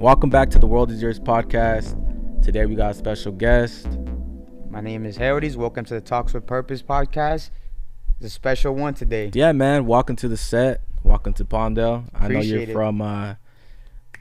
Welcome back to the World Is Yours podcast. Today we got a special guest. My name is Haroldis. Welcome to the Talks with Purpose podcast. It's a special one today. Yeah, man. Welcome to the set. Welcome to Palmdale. I know you're from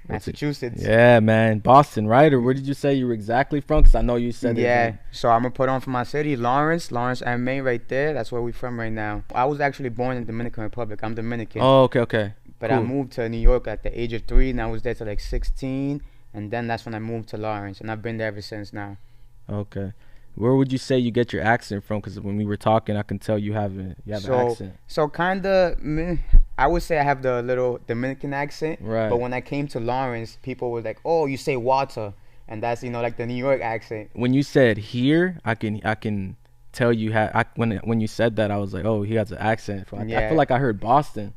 Massachusetts. Yeah, man. Boston, right? Or where did you say you were exactly from? Because I know you said Yeah. So I'm going to put on for my city, Lawrence and Maine right there. That's where we're from right now. I was actually born in the Dominican Republic. I'm Dominican. Oh, okay. But Cool. I moved to New York at the age of 3, and I was there till like 16. And then that's when I moved to Lawrence, and I've been there ever since now. Okay. Where would you say you get your accent from? Because when we were talking, I can tell you have an accent. So kind of, I would say I have the little Dominican accent. Right. But when I came to Lawrence, people were like, "Oh, you say water," and that's like the New York accent. When you said here, I can tell you when you said that, I was like, oh, he has an accent. I feel like I heard Boston.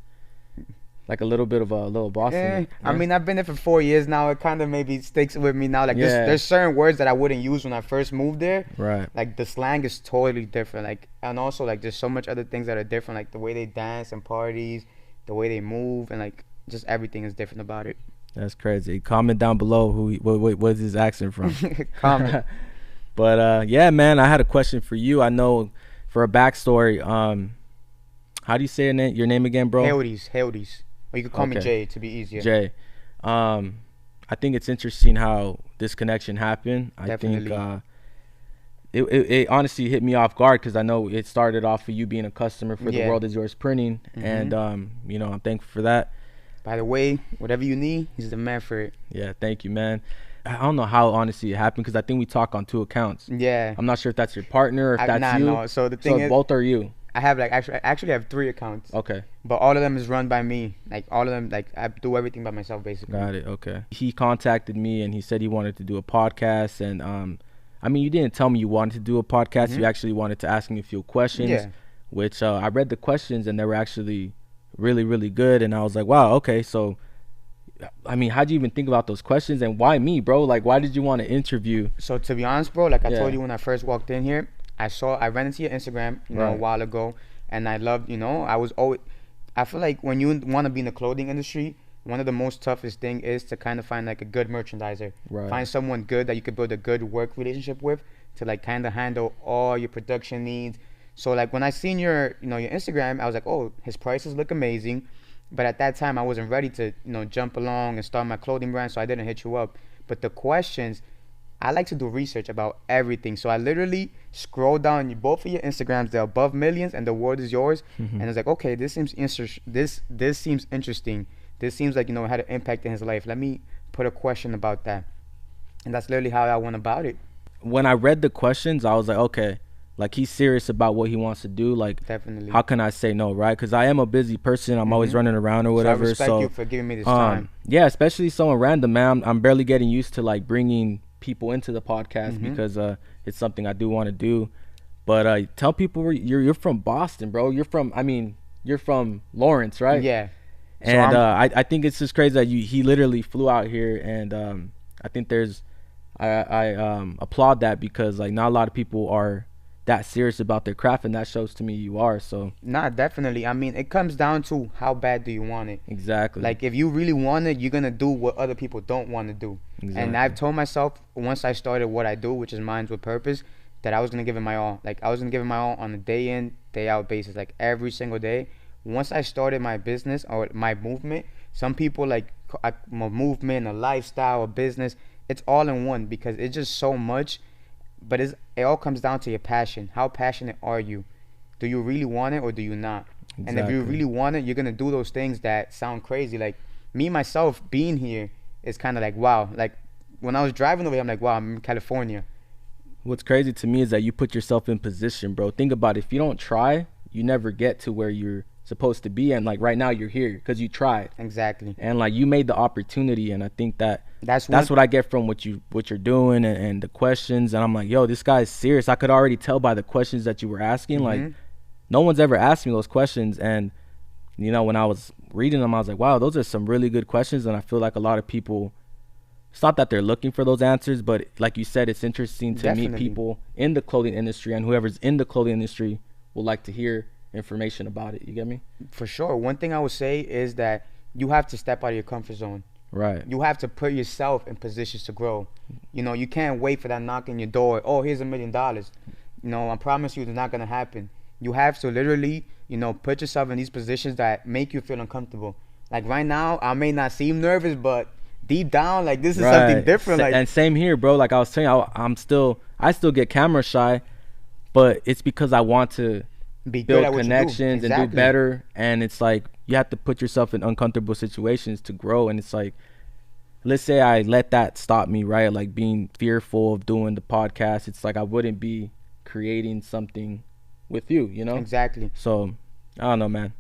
Like a little bit of a little Boston. I mean, I've been there for 4 years now. It kind of maybe sticks with me now. Like there's certain words that I wouldn't use when I first moved there. Right. Like the slang is totally different. Like, and also like there's so much other things that are different. Like the way they dance and parties, the way they move, and like just everything is different about it. That's crazy. Comment down below what's his accent from. Comment. But yeah, man, I had a question for you. I know for a backstory. How do you say your name again, bro? Haroldis. Or you could call me Jay to be easier. Jay. I think it's interesting how this connection happened. Definitely. I think it honestly hit me off guard because I know it started off with you being a customer for the World Is Yours printing. And, I'm thankful for that. By the way, whatever you need, he's the man for it. Yeah, thank you, man. I don't know how honestly it happened because I think we talk on 2 accounts. Yeah. I'm not sure if that's your partner or if that's you. No. So the thing is, both are you. I have actually have 3 accounts. Okay. But all of them is run by me. Like all of them, like I do everything by myself basically. Got it. Okay. He contacted me and he said he wanted to do a podcast. And I mean, you didn't tell me you wanted to do a podcast. You actually wanted to ask me a few questions. Yeah. Which I read the questions and they were actually really, really good. And I was like, wow, okay. So, I mean, how'd you even think about those questions and why me, bro? Like, why did you want to interview? So to be honest, bro, like I told you when I first walked in here, I ran into your Instagram, a while ago, and I loved, I feel like when you want to be in the clothing industry, one of the most toughest thing is to kind of find like a good merchandiser. Right. Find someone good that you could build a good work relationship with to like kind of handle all your production needs. So like when I seen your Instagram, I was like, oh, his prices look amazing. But at that time, I wasn't ready to, jump along and start my clothing brand, so I didn't hit you up. But the questions, I like to do research about everything. So I literally scroll down both of your Instagrams. They're above millions and the World Is Yours. And it's like, okay, this seems this seems interesting. This seems like, had an impact in his life. Let me put a question about that. And that's literally how I went about it. When I read the questions, I was like, okay, like he's serious about what he wants to do. Like, definitely. How can I say no, right? Because I am a busy person. I'm always running around or whatever. So I respect you for giving me this time. Yeah, especially someone random, man. I'm barely getting used to like bringing people into the podcast because it's something I do want to do. But tell people you're from Boston, bro. You're from Lawrence, right? Yeah. And so I think it's just crazy that he literally flew out here, and I think I applaud that because like not a lot of people are that serious about their craft, and that shows to me you are. So definitely. I mean, it comes down to how bad do you want it. Exactly. Like if you really want it, you're gonna do what other people don't want to do. Exactly. And I've told myself once I started what I do, which is Minds with Purpose, that I was gonna give it my all. Like I was gonna give it my all on a day in, day out basis, like every single day. Once I started my business or my movement, some people like a movement, a lifestyle, a business, it's all in one because it's just so much. But it all comes down to your passion. How passionate are you? Do you really want it or do you not? Exactly. And if you really want it, you're going to do those things that sound crazy. Like me, myself, being here is kind of like, wow. Like when I was driving over here, I'm like, wow, I'm in California. What's crazy to me is that you put yourself in position, bro. Think about it. If you don't try, you never get to where you're supposed to be. And like right now you're here because you tried. Exactly. And like you made the opportunity. And I think that's what I get from what you're doing and the questions. And I'm like, yo, this guy's serious. I could already tell by the questions that you were asking. Like no one's ever asked me those questions. And when I was reading them, I was like, wow, those are some really good questions. And I feel like a lot of people, it's not that they're looking for those answers, but like you said, it's interesting to meet people in the clothing industry, and whoever's in the clothing industry will like to hear information about it. You get me? For sure. One thing I would say is that you have to step out of your comfort zone. Right. You have to put yourself in positions to grow. You know, you can't wait for that knock on your door. Oh, here's $1 million. You know, I promise you, it's not gonna happen. You have to literally, you know, put yourself in these positions that make you feel uncomfortable. Like right now, I may not seem nervous, but deep down, like this is something different. Like, and same here, bro. Like I was telling you, I still get camera shy, but it's because I want to build connections and do better. And it's like you have to put yourself in uncomfortable situations to grow. And it's like, let's say I let that stop me, right? Like being fearful of doing the podcast. It's like I wouldn't be creating something with you, you know? Exactly. So I don't know, man.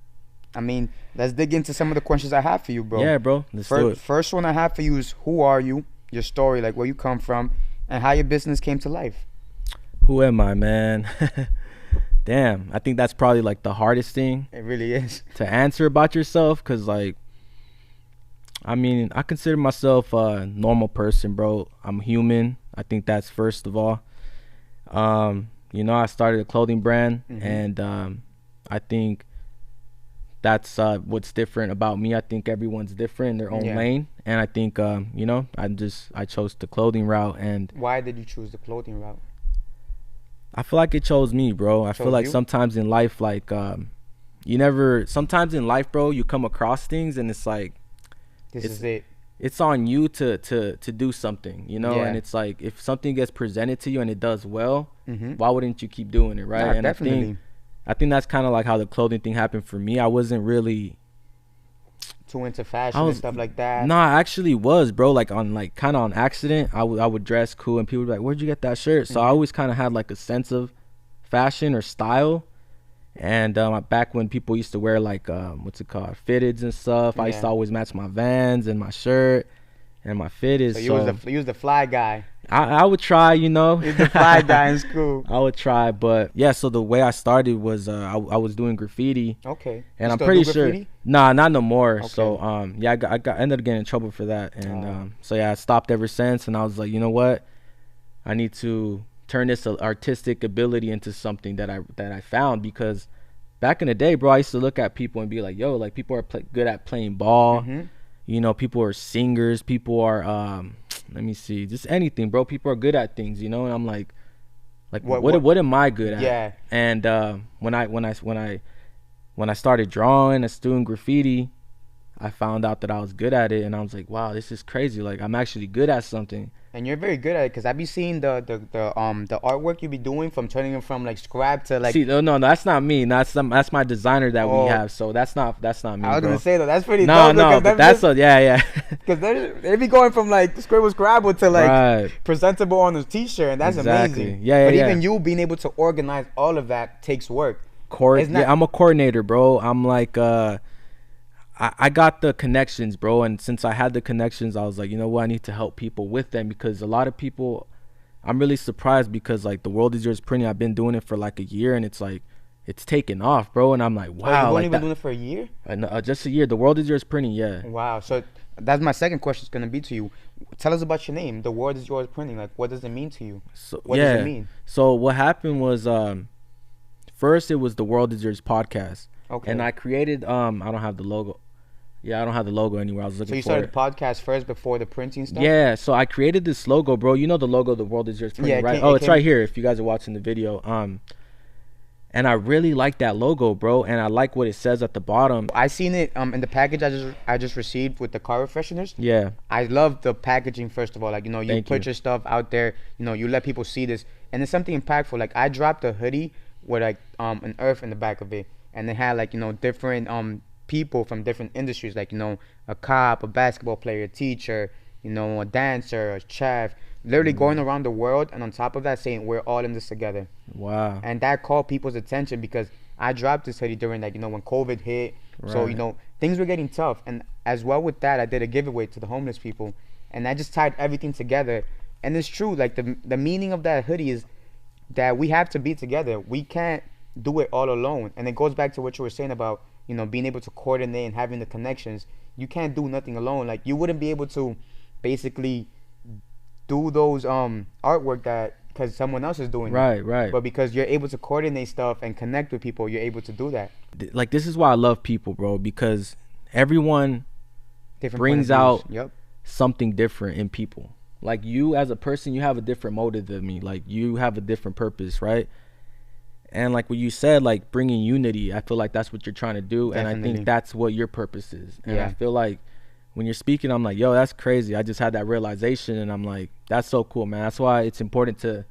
I mean, let's dig into some of the questions I have for you, bro. Yeah, bro. Let's do it. First one I have for you is, who are you? Your story, like where you come from, and how your business came to life. Who am I, man? Damn, I think that's probably like the hardest thing. It really is. To answer about yourself, because like, I mean, I consider myself a normal person, bro. I'm human. I think that's first of all. You know, I started a clothing brand, and I think that's what's different about me. I think everyone's different in their own lane, and I think you know, I chose the clothing route. And why did you choose the clothing route? I feel like it chose me, bro. I feel like sometimes in life, like sometimes in life, bro, you come across things and it's like this is it. It's on you to do something, you know. And it's like, if something gets presented to you and it does well, why wouldn't you keep doing it, right? Nah, and definitely. I think that's kind of like how the clothing thing happened for me. I wasn't really too into fashion and stuff like that. No, I actually was, bro. Like kind of on accident, I would dress cool and people would be like, where'd you get that shirt? So I always kind of had like a sense of fashion or style. And back when people used to wear like what's it called, fitteds and stuff, I used to always match my Vans and my shirt and my fitteds. So you was the fly guy. I would try, you know. You're the fly guy in school. I would try, but yeah. So the way I started was I was doing graffiti. Okay. And I'm pretty sure. Nah, not no more. Okay. So yeah, I ended up getting in trouble for that, and so yeah, I stopped ever since. And I was like, you know what, I need to turn this artistic ability into something that I found, because back in the day, bro, I used to look at people and be like, yo, like people are good at playing ball. You know, people are singers, people are let me see, just anything, bro. People are good at things, you know. And I'm like what am I good at? Yeah. And when I started drawing and doing graffiti, I found out that I was good at it, and I was like, wow, this is crazy. Like, I'm actually good at something. And you're very good at it, because I be seeing the artwork you be doing, from turning it from like scrap to like. See, no, that's not me. That's my designer that we have. So that's not me. I was gonna say though, that's pretty. No, but that's yeah. Because they be going from like scribble scrabble to like presentable on the t-shirt, and that's amazing. Yeah. But even you being able to organize all of that takes work. I'm a coordinator, bro. I'm like I got the connections, bro, and since I had the connections, I was like, you know what, I need to help people with them, because a lot of people, I'm really surprised, because like the World Is Yours printing, I've been doing it for like a year, and it's like, it's taken off, bro, and I'm like, wow. You've only been doing it for a year? Just a year. The World Is Yours printing, yeah. Wow. So that's my second question is gonna be to you. Tell us about your name, The World Is Yours printing. Like, what does it mean to you? What does it mean? So what happened was, first it was The World Is Yours podcast. Okay. And I created, I don't have the logo. Yeah, I don't have the logo anywhere. I was looking for it. So you started the podcast first before the printing stuff? Yeah, so I created this logo, bro. You know the logo, The World Is Yours printing, right? It's right here if you guys are watching the video. And I really like that logo, bro, and I like what it says at the bottom. I seen it in the package I just received with the car refresheners. Yeah. I love the packaging, first of all. Like, you know, you put your stuff out there, you know, you let people see this, and it's something impactful. Like, I dropped a hoodie with like an earth in the back of it, and it had like, you know, different people from different industries, like, you know, a cop, a basketball player, a teacher, you know, a dancer, a chef, literally going around the world, and on top of that saying we're all in this together. Wow. And that called people's attention, because I dropped this hoodie during, like, you know, when COVID hit. Right. So, you know, things were getting tough, and as well with that, I did a giveaway to the homeless people, and I just tied everything together. And it's true, like the meaning of that hoodie is that we have to be together. We can't do it all alone. And it goes back to what you were saying about, you know, being able to coordinate and having the connections. You can't do nothing alone. Like, you wouldn't be able to basically do those artwork that because someone else is doing it. Right. But because you're able to coordinate stuff and connect with people, you're able to do that. Like, this is why I love people, bro, because everyone brings out something different in people. Like, you as a person, you have a different motive than me. Like, you have a different purpose, right? And like what you said, like bringing unity, I feel like that's what you're trying to do. Definitely. And I think that's what your purpose is. And I feel like when you're speaking, I'm like, yo, that's crazy. I just had that realization, and I'm like, that's so cool, man. That's why it's important to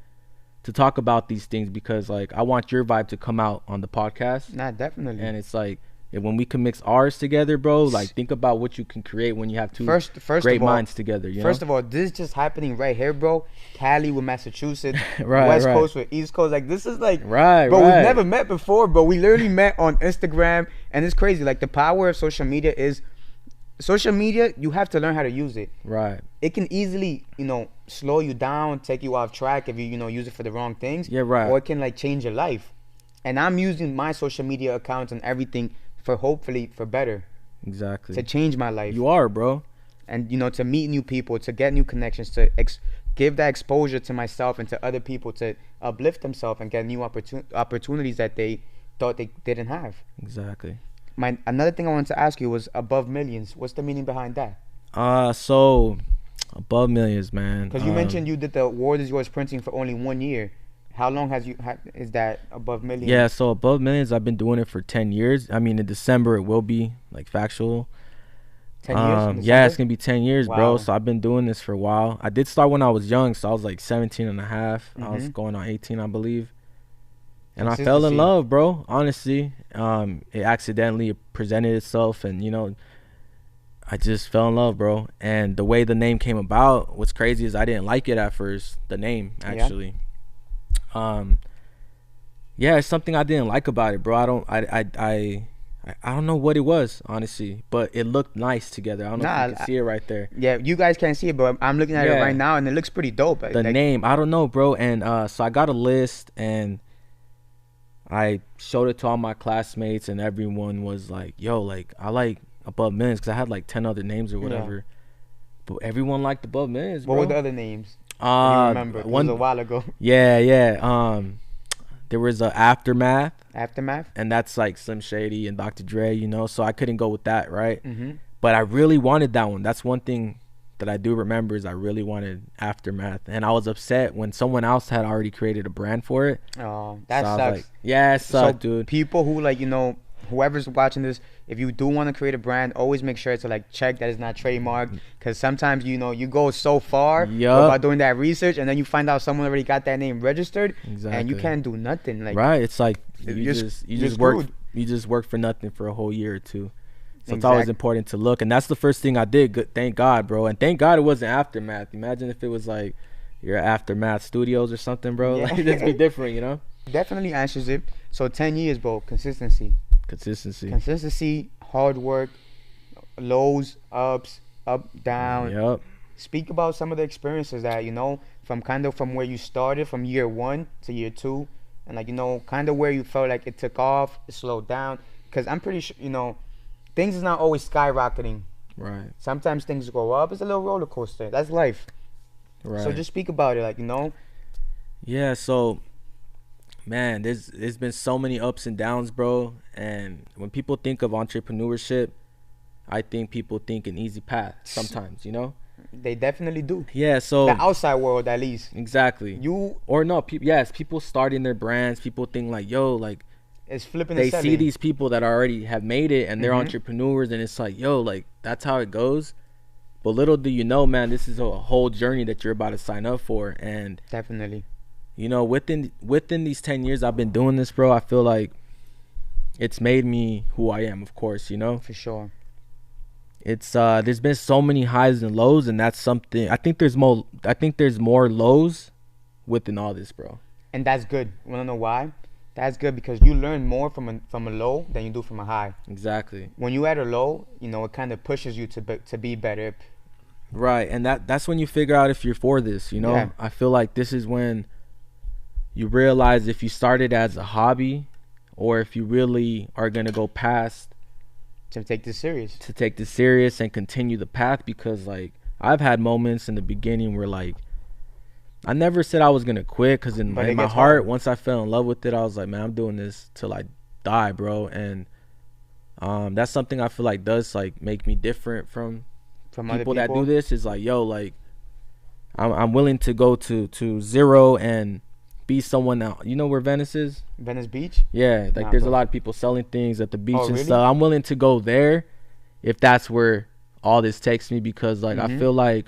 talk about these things, because like I want your vibe to come out on the podcast. Nah, definitely. And it's like, when we can mix ours together, bro, like think about what you can create when you have two great minds together. First of all, this is just happening right here, bro. Cali with Massachusetts, West Coast with East Coast. Like, this is like, bro, we've never met before, but we literally met on Instagram, and it's crazy. Like, the power of social media is, you have to learn how to use it. Right. It can easily, slow you down, take you off track if you, use it for the wrong things. Yeah, right. Or it can like change your life. And I'm using my social media accounts and everything for hopefully for better. Exactly. To change my life. You are, bro. And to meet new people, to get new connections, to give that exposure to myself and to other people, to uplift themselves and get new opportunities that they thought they didn't have. Exactly. Another thing I wanted to ask you was above millions. What's the meaning behind that? So above millions, man. Because you mentioned you did the Award Is Yours printing for only 1 year. How long is that above millions? Yeah, so above millions, I've been doing it for 10 years. I mean, in December, it will be like factual. 10 years? Yeah, it's going to be 10 years, bro. So I've been doing this for a while. I did start when I was young, so I was like 17 and a half. I was going on 18, I believe. And I fell in love, bro, honestly. It accidentally presented itself, and, I just fell in love, bro. And the way the name came about, what's crazy is I didn't like it at first, the name, actually. Yeah, it's something I didn't like about it, bro. I don't know what it was, honestly, but it looked nice together. I don't know if you can see it right there. Yeah, you guys can't see it, but I'm looking at it right now, and it looks pretty dope. The name, I don't know, bro. And so I got a list, and I showed it to all my classmates, and everyone was like, yo, like, I like above millions, because I had like 10 other names or whatever. But everyone liked above millions, bro. What were the other names? You remember? It was a while ago. Yeah. There was a Aftermath. Aftermath? And that's like Slim Shady and Dr. Dre, so I couldn't go with that, right? But I really wanted that one. That's one thing that I do remember, is I really wanted Aftermath. And I was upset when someone else had already created a brand for it. Oh, that sucks. Like, yeah, it sucked, dude. People who, like, whoever's watching this, if you do want to create a brand, always make sure to like check that it's not trademarked, because sometimes you go so far about doing that research, and then you find out someone already got that name registered, and you can't do nothing. Like, right, it's like you just work for nothing for a whole year or two. So it's always important to look, and that's the first thing I did. Good, thank God, bro, and thank God it wasn't Aftermath. Imagine if it was like your Aftermath Studios or something, bro. Like, it'd be different, Definitely answers it. So 10 years, bro. Consistency, hard work, lows, ups, up, down. Yep. Speak about some of the experiences that, from where you started, from year 1 to year 2, and like, kind of where you felt like it took off, it slowed down. Because I'm pretty sure, things is not always skyrocketing. Right. Sometimes things go up. It's a little roller coaster. That's life. Right. So just speak about it, like, Yeah, so, man, there's been so many ups and downs, bro. And when people think of entrepreneurship, I think people think an easy path sometimes, They definitely do. Yeah, so the outside world, at least. Exactly. People starting their brands, people think like, yo, like, it's flipping. They see these people that already have made it, and they're entrepreneurs, and it's like, yo, like, that's how it goes. But little do you know, man, this is a whole journey that you're about to sign up for. And definitely, within these 10 years I've been doing this, bro, I feel like it's made me who I am, of course, For sure. It's there's been so many highs and lows, and that's something I think there's more lows within all this, bro. And that's good. You wanna know why? That's good, because you learn more from a low than you do from a high. Exactly. When you at a low, it kind of pushes you to be better. Right, and that's when you figure out if you're for this, Yeah. I feel like this is when you realize if you started as a hobby, or if you really are going to go past to take this serious and continue the path. Because like, I've had moments in the beginning where like, I never said I was going to quit, because in my heart, once I fell in love with it, I was like, man, I'm doing this till I die, bro. And that's something I feel like does like make me different from from people that do this is like, yo, like I'm willing to go to zero and be someone else. You know where Venice is? Venice Beach? Yeah, like there's a lot of people selling things at the beach and really? stuff. I'm willing to go there if that's where all this takes me, because like I feel like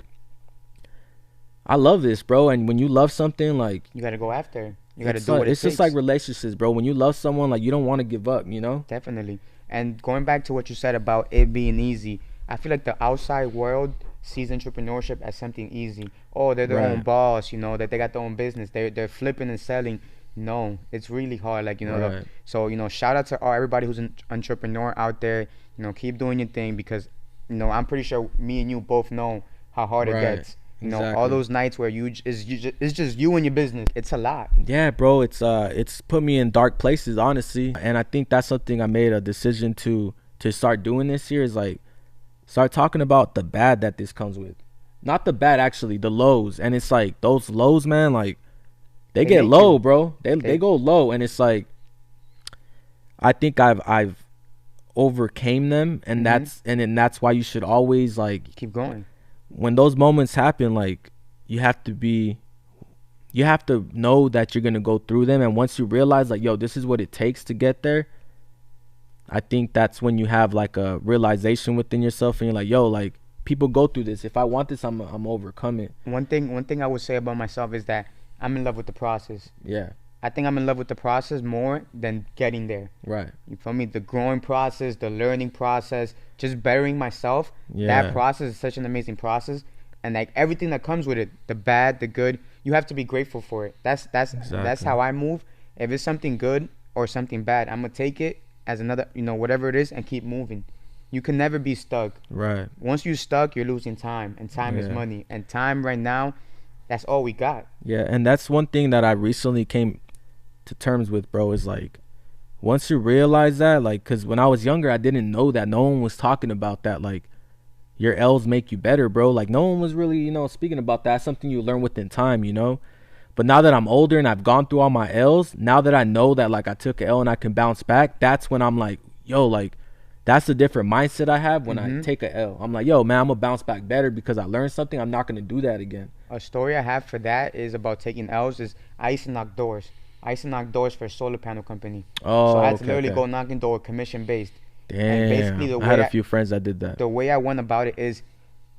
I love this, bro. And when you love something, like you gotta go after. You gotta do what it takes. It's just like relationships, bro. When you love someone, like you don't want to give up, you know? Definitely. And going back to what you said about it being easy, I feel like the outside world sees entrepreneurship as something easy. Oh, they're their own boss, you know, that they got their own business. They're flipping and selling. No, it's really hard. Like, you know, so, you know, shout out to everybody who's an entrepreneur out there. You know, keep doing your thing, because, you know, I'm pretty sure me and you both know how hard it gets. You know, all those nights where it's just you and your business. It's a lot. Yeah, bro. It's put me in dark places, honestly. And I think that's something I made a decision to start doing this year, is like start talking about the bad that this comes with. Not the bad, actually, the lows. And it's like those lows, man, like they get low, bro. They go low, and it's like I think I've overcame them, and that's why you should always like keep going. When those moments happen, like you have to know that you're gonna go through them, and once you realize like, yo, this is what it takes to get there, I think that's when you have like a realization within yourself, and you're like, yo, like people go through this. If I want this, I'm overcome it. One thing I would say about myself is that I'm in love with the process. Yeah. I think I'm in love with the process more than getting there. Right. You feel me? The growing process, the learning process, just bettering myself. Yeah. That process is such an amazing process, and like everything that comes with it, the bad, the good, you have to be grateful for it. That's how I move. If it's something good or something bad, I'm gonna take it as another, you know, whatever it is, and keep moving. You can never be stuck. Right. Once you're stuck, you're losing time, and time is money, and time right now, that's all we got. Yeah, and that's one thing that I recently came to terms with, bro, is like once you realize that, like, because when I was younger, I didn't know that. No one was talking about that, like your L's make you better, bro. Like no one was really, you know, speaking about that. That's something you learn within time, you know. But now that I'm older and I've gone through all my L's, now that I know that like I took an L and I can bounce back, that's when I'm like, yo, like that's a different mindset I have when I take an L. I'm like, yo, man, I'm gonna bounce back better because I learned something. I'm not gonna do that again. A story I have for that is about taking L's. Is I used to knock doors. I used to knock doors for a solar panel company. Oh, so I had to literally go knocking door, commission based. Damn. And basically the way I had a few friends that did that. The way I went about it is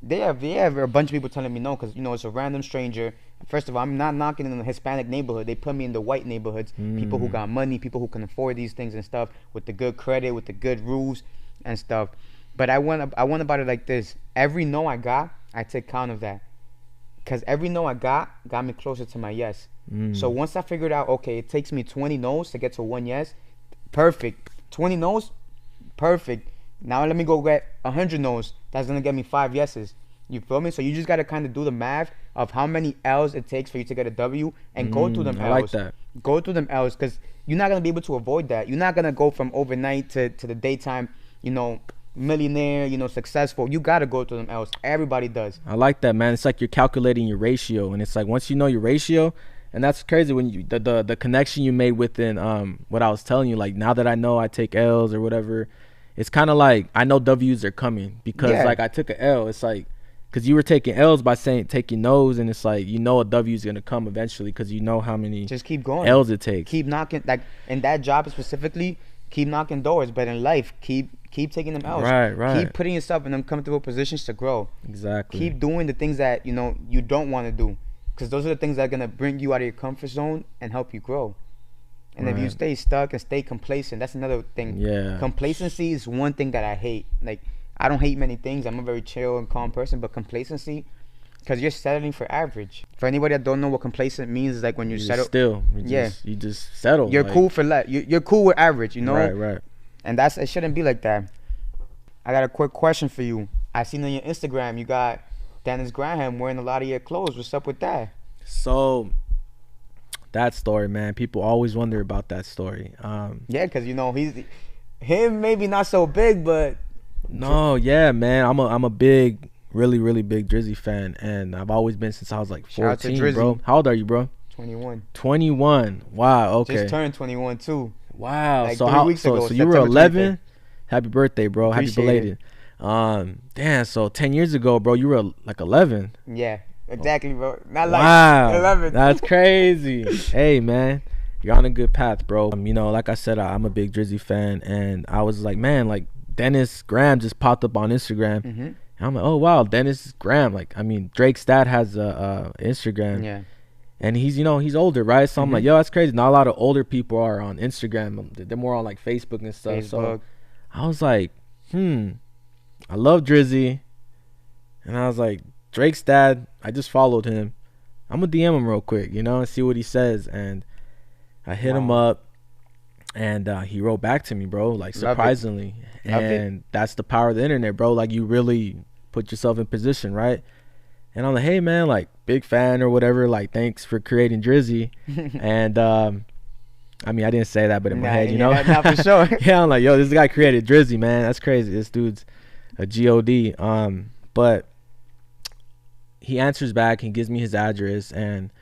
they have a bunch of people telling me no, because, you know, it's a random stranger. First of all, I'm not knocking in the Hispanic neighborhood. They put me in the white neighborhoods. People who got money, people who can afford these things and stuff, with the good credit, with the good rules and stuff. But I went about it like this. Every no I got, I took count of that. Because every no I got me closer to my yes. So once I figured out, okay, it takes me 20 no's to get to one yes, perfect. 20 no's, perfect. Now let me go get 100 no's. That's going to get me 5 yeses. You feel me? So you just got to kind of do the math of how many L's it takes for you to get a W, and go through them L's. I like that. Go through them L's, because you're not going to be able to avoid that. You're not going to go from overnight to the daytime, you know, millionaire, you know, successful. You got to go through them L's. Everybody does. I like that, man. It's like you're calculating your ratio, and it's like once you know your ratio, and that's crazy when you the connection you made within what I was telling you. Like now that I know I take L's or whatever, it's kind of like I know W's are coming, because like I took an L. It's like because you were taking L's by saying taking no's, and it's like you know a W is gonna come eventually because you know how many just keep going L's it takes. Keep knocking, like in that job specifically. Keep knocking doors, but in life, keep taking them L's. Right. Keep putting yourself in uncomfortable positions to grow. Exactly. Keep doing the things that, you know, you don't want to do, because those are the things that are gonna bring you out of your comfort zone and help you grow. And if you stay stuck and stay complacent, that's another thing. Yeah. Complacency is one thing that I hate. Like, I don't hate many things. I'm a very chill and calm person, but complacency, because you're settling for average. For anybody that don't know what complacent means, is like when you settle. You just settle. You're like, cool for you're cool with average, you know. Right. And it shouldn't be like that. I got a quick question for you. I seen on your Instagram you got Dennis Graham wearing a lot of your clothes. What's up with that? So that story, man, people always wonder about that story. Yeah, because you know him maybe not so big, but no, yeah, man, I'm a big, really big Drizzy fan, and I've always been since I was like 14, bro. How old are you, bro? 21. 21. Wow. Okay. Just turned 21 too. Wow. Like so 3 weeks ago. So you were 11. 25th. Happy birthday, bro. Appreciate Happy belated. Damn. So 10 years ago, bro, you were like 11. Yeah, exactly, bro. Not like Wow, 11. that's crazy. Hey, man, you're on a good path, bro. You know, like I said, I'm a big Drizzy fan, and I was like, man, like Dennis Graham just popped up on Instagram. And I'm like, oh wow, Dennis Graham. Like, I mean, Drake's dad has a Instagram. Yeah. And he's, you know, he's older, right? So I'm like, yo, that's crazy. Not a lot of older people are on Instagram. They're more on like Facebook and stuff. So I was like, I love Drizzy. And I was like, Drake's dad, I just followed him. I'm gonna DM him real quick, you know, and see what he says. And I hit him up, and he wrote back to me, bro, like surprisingly. And that's the power of the internet, bro. Like, you really put yourself in position, right? And I'm like, hey, man, like, big fan or whatever. Like, thanks for creating Drizzy. And, I mean, I didn't say that, but in my head, you know? Not for sure. Yeah, I'm like, yo, this guy created Drizzy, man. That's crazy. This dude's a G-O-D. But he answers back. He gives me his address. And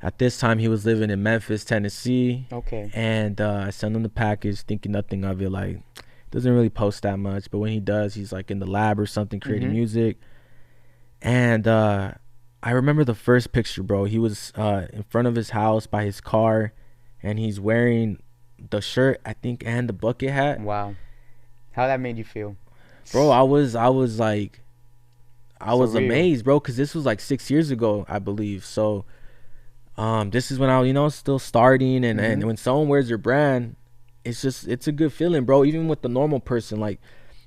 at this time, he was living in Memphis, Tennessee. Okay. And I sent him the package, thinking nothing of it. Like, doesn't really post that much. But when he does, he's, like, in the lab or something creating music. And I remember the first picture, bro. He was in front of his house by his car, and he's wearing the shirt, I think, and the bucket hat. Wow. How that made you feel? Bro, I was like, I was amazed, bro, because this was like 6 years ago, I believe. So this is when I was, you know, still starting. And when someone wears your brand, it's a good feeling, bro. Even with the normal person, like,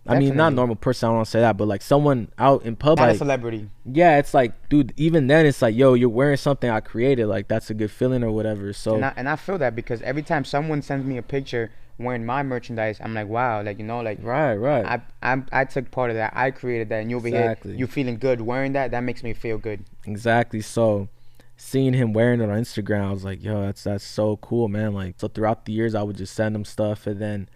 Definitely. I mean, not normal person, I don't want to say that, but like someone out in public. Not a celebrity. Yeah, it's like, dude, even then it's like, yo, you're wearing something I created. Like, that's a good feeling or whatever. So and I feel that, because every time someone sends me a picture wearing my merchandise, I'm like, wow, like, you know, like, right. I took part of that. I created that, and you're over here, you feeling good wearing that. That makes me feel good. Exactly. So seeing him wearing it on Instagram, I was like, yo, that's so cool, man. Like, so throughout the years, I would just send him stuff, and then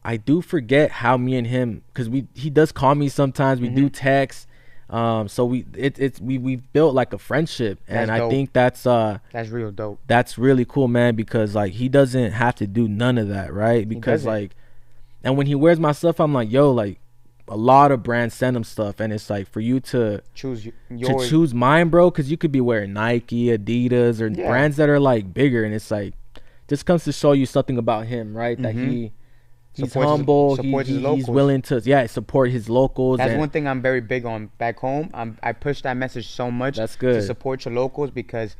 I do forget how me and him, because he does call me sometimes. We do text. So we built like a friendship, and I think that's real dope. That's really cool, man, because like he doesn't have to do none of that, right? Because like, and when he wears my stuff, I'm like, yo, like a lot of brands send him stuff, and it's like for you to choose mine, bro, because you could be wearing Nike, Adidas, or brands that are like bigger, and it's like just comes to show you something about him, right? That he's humble. He's willing to support his locals. That's one thing I'm very big on back home. I push that message so much. That's good. To support your locals, because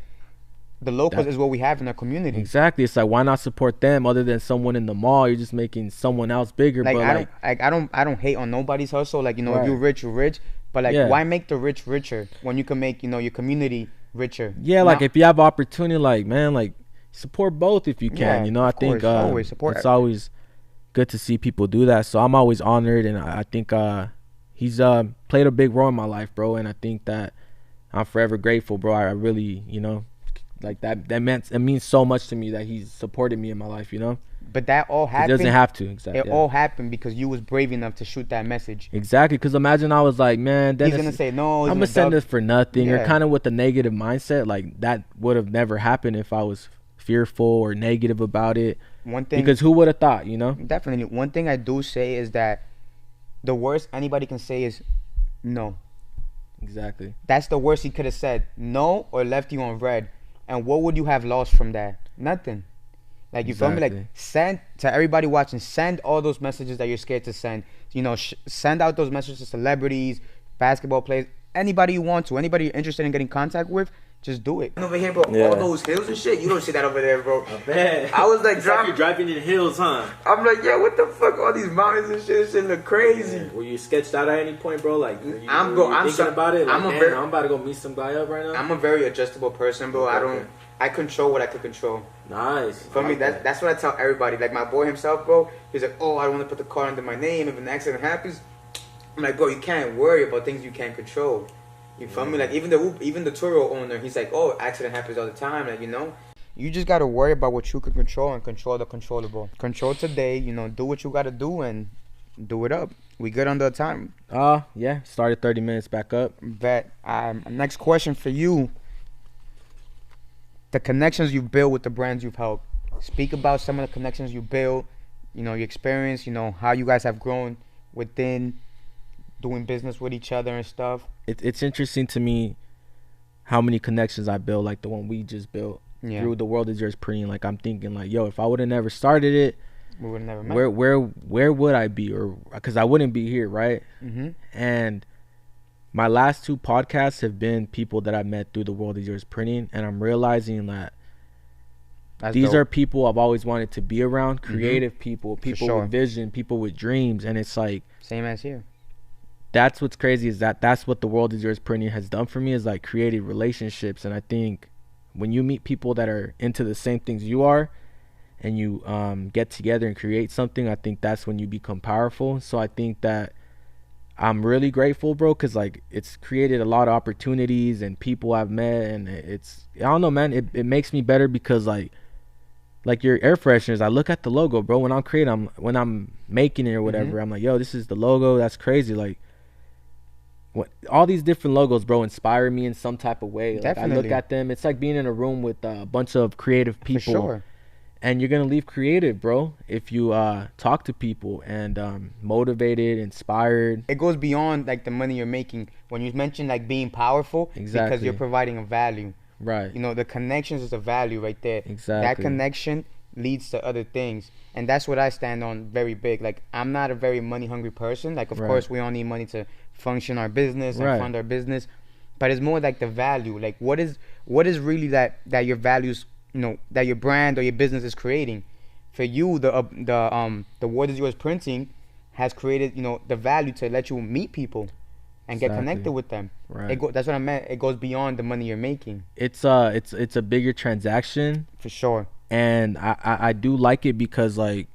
the locals is what we have in our community. Exactly. It's like, why not support them other than someone in the mall? You're just making someone else bigger. Like, but I don't hate on nobody's hustle. Like, you know, if you're rich, you're rich. But like, why make the rich richer when you can make, you know, your community richer? Yeah, like if you have opportunity, like, man, like support both if you can. Yeah, you know, I think always support. It's always good to see people do that. So I'm always honored, and I think he's played a big role in my life, bro. And I think that I'm forever grateful, bro. I really, you know, like it means so much to me that he's supported me in my life, you know. But that all happened. It doesn't have to. Exactly. It all happened because you was brave enough to shoot that message. Exactly. Because imagine I was like, man, Dennis, he's gonna say no. I'm gonna send this for nothing, or kind of with a negative mindset. Like, that would have never happened if I was fearful or negative about it. One thing, because who would have thought, you know? Definitely. One thing I do say is that the worst anybody can say is no. Exactly. That's the worst he could have said. No, or left you on red. And what would you have lost from that? Nothing. Like, you feel me? Like, send to everybody watching, send all those messages that you're scared to send. You know, send out those messages to celebrities, basketball players, anybody you want to, anybody you're interested in getting contact with. Just do it. Over here, bro, all those hills and shit, you don't see that over there, bro. I bet. I was like, you're driving in hills, huh? I'm like, yeah, what the fuck? All these mountains and shit, this shit look crazy. Yeah. Were you sketched out at any point, bro? Like, I'm thinking about it. Like, I'm about to go meet some guy up right now. I'm a very adjustable person, bro. Okay. I control what I can control. Nice. For me, that's what I tell everybody. Like, my boy himself, bro, he's like, oh, I don't want to put the car under my name. If an accident happens, I'm like, bro, you can't worry about things you can't control. You feel me? Like, even the Turo owner, he's like, oh, accident happens all the time. Like, you know, you just got to worry about what you can control and control the controllable. Control today, you know, do what you got to do and do it up. We good on the time? Yeah. Started 30 minutes back up. Bet. Next question for you. The connections you've built with the brands you've helped. Speak about some of the connections you built, you know, your experience, you know, how you guys have grown within doing business with each other and stuff. It's interesting to me how many connections I built, like the one we just built through The World Is Yours Printing. Like I'm thinking like, yo, if I would have never started it, we would have never met. Where would I be? Or because I wouldn't be here, right? And my last 2 podcasts have been people that I met through The World Is Yours Printing, and I'm realizing that these are people I've always wanted to be around. Creative people with vision, people with dreams. And it's like same as here. That's what's crazy, is that's what The World Is Yours Printing has done for me, is like created relationships. And I think when you meet people that are into the same things you are, and you get together and create something, I think that's when you become powerful. So I think that I'm really grateful, bro, because like it's created a lot of opportunities and people I've met, and it's, I don't know, man, it makes me better because like your air fresheners, I look at the logo, bro, when I'm creating, when I'm making it or whatever, I'm like, yo, this is the logo. That's crazy. Like, what, all these different logos, bro, inspire me in some type of way. Like, I look at them, it's like being in a room with a bunch of creative people. For sure. And you're gonna leave creative, bro, if you talk to people and motivated, inspired. It goes beyond like the money you're making. When you mention like being powerful, because you're providing a value. Right. You know, the connections is a value right there. Exactly. That connection leads to other things, and that's what I stand on very big. Like, I'm not a very money hungry person. Like, of course we all need money to function our business and fund our business, but it's more like the value. Like, what is really that your values, you know, that your brand or your business is creating. For you, the World Is Yours Printing has created, you know, the value to let you meet people and get connected with them. Right. That's what I meant. It goes beyond the money you're making. It's a bigger transaction. For sure. And I do like it because like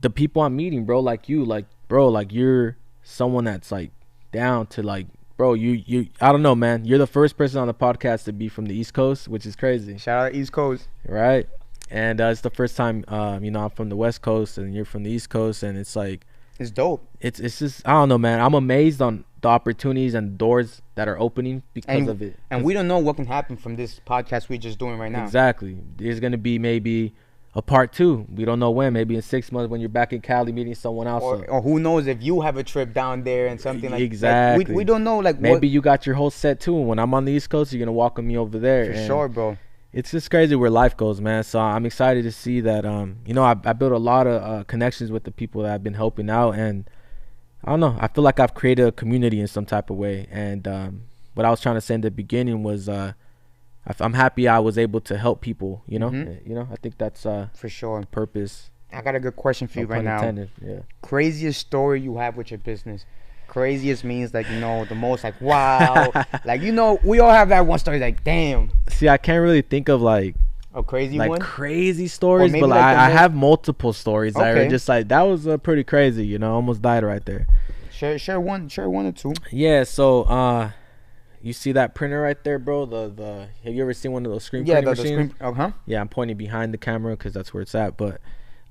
the people I'm meeting, bro, like you, like, bro, like you're someone that's like down to like, bro, you I don't know, man, you're the first person on the podcast to be from the East Coast, which is crazy. Shout out East Coast. Right. And it's the first time you know, I'm from the West Coast and you're from the East Coast, and it's like, it's dope. It's just, I don't know, man, I'm amazed on the opportunities and doors that are opening because of it. And we don't know what can happen from this podcast we're just doing right now. Exactly. There's gonna be maybe a part 2. We don't know when. Maybe in 6 months when you're back in Cali meeting someone else. Or who knows if you have a trip down there and something like that. Exactly. We don't know. Like, maybe you got your whole set too. And when I'm on the East Coast, you're gonna welcome me over there. For sure, bro. It's just crazy where life goes, man. So I'm excited to see that. You know, I built a lot of connections with the people that I've been helping out, and I don't know, I feel like I've created a community in some type of way. And what I was trying to say in the beginning was I'm happy I was able to help people, you know. You know, I think that's for sure purpose. I got a good question for you right now. Yeah. Craziest story you have with your business. Craziest means like, you know, the most like, wow. Like, you know, we all have that one story like, damn. See, I can't really think of like a crazy like one, crazy stories, but like I have multiple stories that are just like, that was pretty crazy, you know. Almost died right there. Share one or two. Yeah. So you see that printer right there, bro? The have you ever seen one of those screen printing machines? Yeah, I'm pointing behind the camera because that's where it's at. But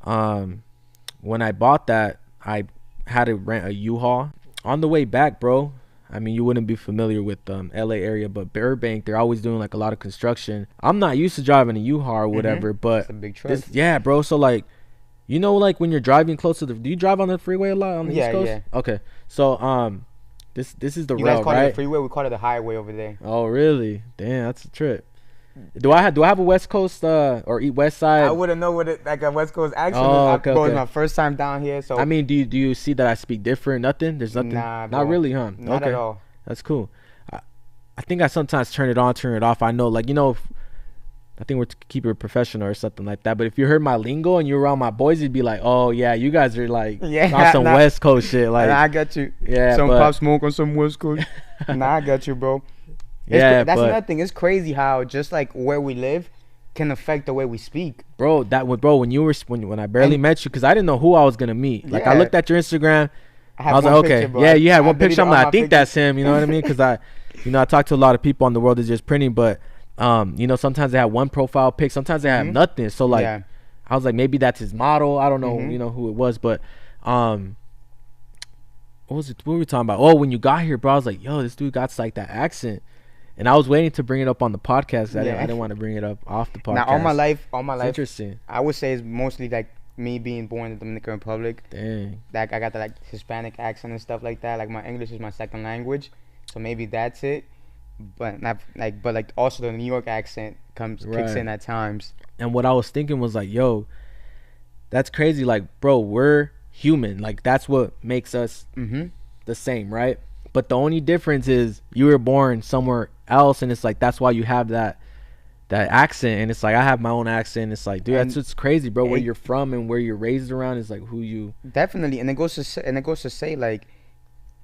when I bought that, I had to rent a U-Haul. On the way back, bro, I mean, you wouldn't be familiar with LA area, but Burbank, they're always doing like a lot of construction. I'm not used to driving a U-Haul or whatever, but it's a big truck. Yeah, bro. So like, you know, like when you're driving close to do you drive on the freeway a lot on the East Coast? Yeah. Okay. So this is the road, right? You guys call it the freeway, we call it the highway over there. Oh, really? Damn, that's a trip. Do I have a West Coast or West Side? I wouldn't know what it like a West Coast accent. Okay. It's my first time down here, so I mean, do you see that I speak different? Nothing. There's nothing. Nah, bro. Not really, huh? Not at all. That's cool. I think I sometimes turn it on, turn it off. I know, like, you know, I think we're to keep it professional or something like that. But if you heard my lingo and you're around my boys, you'd be like, oh yeah, you guys are like on some West Coast shit. Like, I got you. Yeah, some Pop Smoke on some West Coast. I got you, bro. That's another thing. It's crazy how just like where we live can affect the way we speak, bro. When I barely met you, because I didn't know who I was gonna meet. Like, I looked at your Instagram, I was like, okay, picture, yeah, you had one picture. I'm like, I think that's him. You know what I mean? Because I talked to a lot of people on the World Is Just Printing, but you know, sometimes they have one profile pic, sometimes they have nothing. So like, I was like, maybe that's his model. I don't know, you know, who it was, but what was it? What were we talking about? Oh, when you got here, bro, I was like, yo, this dude got like that accent. And I was waiting to bring it up on the podcast. I didn't want to bring it up off the podcast. Now, all my life, it's interesting. I would say it's mostly like me being born in the Dominican Republic. Dang. Like I got the like Hispanic accent and stuff like that. Like my English is my second language, so maybe that's it. But not like, but like also the New York accent kicks in at times. And what I was thinking was like, yo, that's crazy. Like, bro, we're human. Like that's what makes us the same, right? But the only difference is you were born somewhere else, and it's like that's why you have that accent. And it's like I have my own accent. It's like, dude, that's just crazy, bro. Where you're from and where you're raised around is like who you definitely. And it goes to say like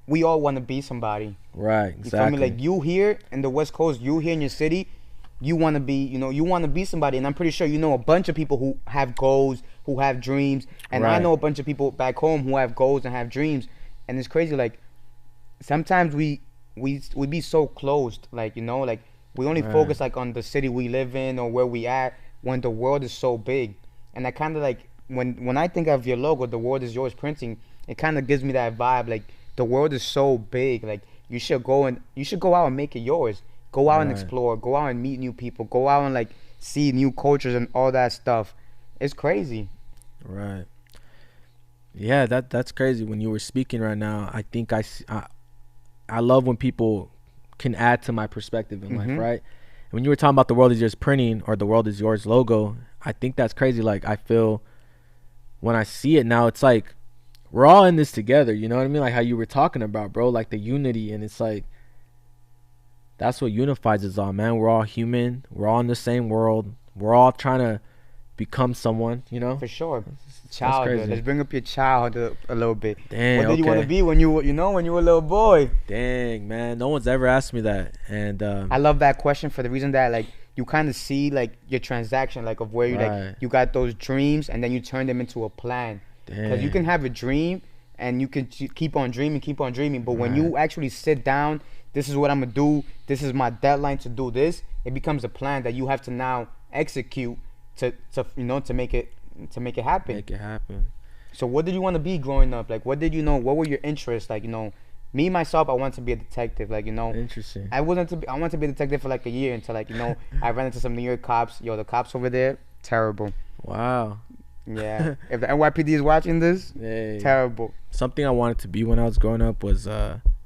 we all want to be somebody, right? Exactly. You feel me? Like you here in the West Coast, you here in your city, you want to be, you want to be somebody. And I'm pretty sure you know a bunch of people who have goals, who have dreams, and I know a bunch of people back home who have goals and have dreams. And it's crazy, like sometimes we be so closed, like like we only focus like on the city we live in or where we at, when the world is so big. And I kind of like when I think of your logo, the world is yours printing, it kind of gives me that vibe, like the world is so big, like you should go out and make it yours. Go out and explore, go out and meet new people, go out and like see new cultures and all that stuff. It's crazy. Right. Yeah, that's crazy. When you were speaking right now, I think I love when people can add to my perspective in life, right? And when you were talking about the world is yours printing or the world is yours logo, I think that's crazy. Like I feel when I see it now, it's like we're all in this together. You know what I mean? Like how you were talking about, bro, like the unity. And it's like that's what unifies us all, man. We're all human. We're all in the same world. We're all trying to become someone, For sure. Childhood. Let's bring up your childhood a little bit. Dang, what did you want to be when you were a little boy? Dang, man. No one's ever asked me that. And I love that question for the reason that like you kind of see like your transaction, like of where you like you got those dreams and then you turn them into a plan. Because you can have a dream and you can keep on dreaming. But when you actually sit down, this is what I'm gonna do, this is my deadline to do this, it becomes a plan that you have to now execute to make it happen. Make it happen. So what did you want to be growing up? Like what did what were your interests? Like me myself, I wanted to be a detective. Like Interesting. I wanted to be a detective for like a year until like I ran into some New York cops. Yo, the cops over there, terrible. Wow. Yeah. If the NYPD is watching this, terrible. Something I wanted to be when I was growing up was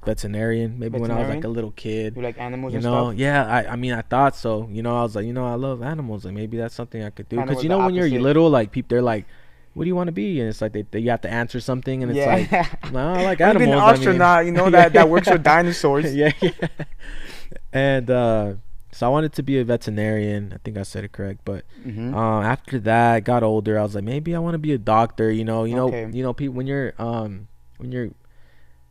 veterinarian. Maybe when I was like a little kid. You like animals and stuff? Yeah, I mean I thought so. I was like, I love animals. Like maybe that's something I could do. Because when you're little, like people, they're like, what do you want to be? And it's like you have to answer something, and it's like, no, I like animals. Being an astronaut, that works with dinosaurs. Yeah. And so I wanted to be a veterinarian. I think I said it correct. But after that, I got older. I was like, maybe I want to be a doctor. People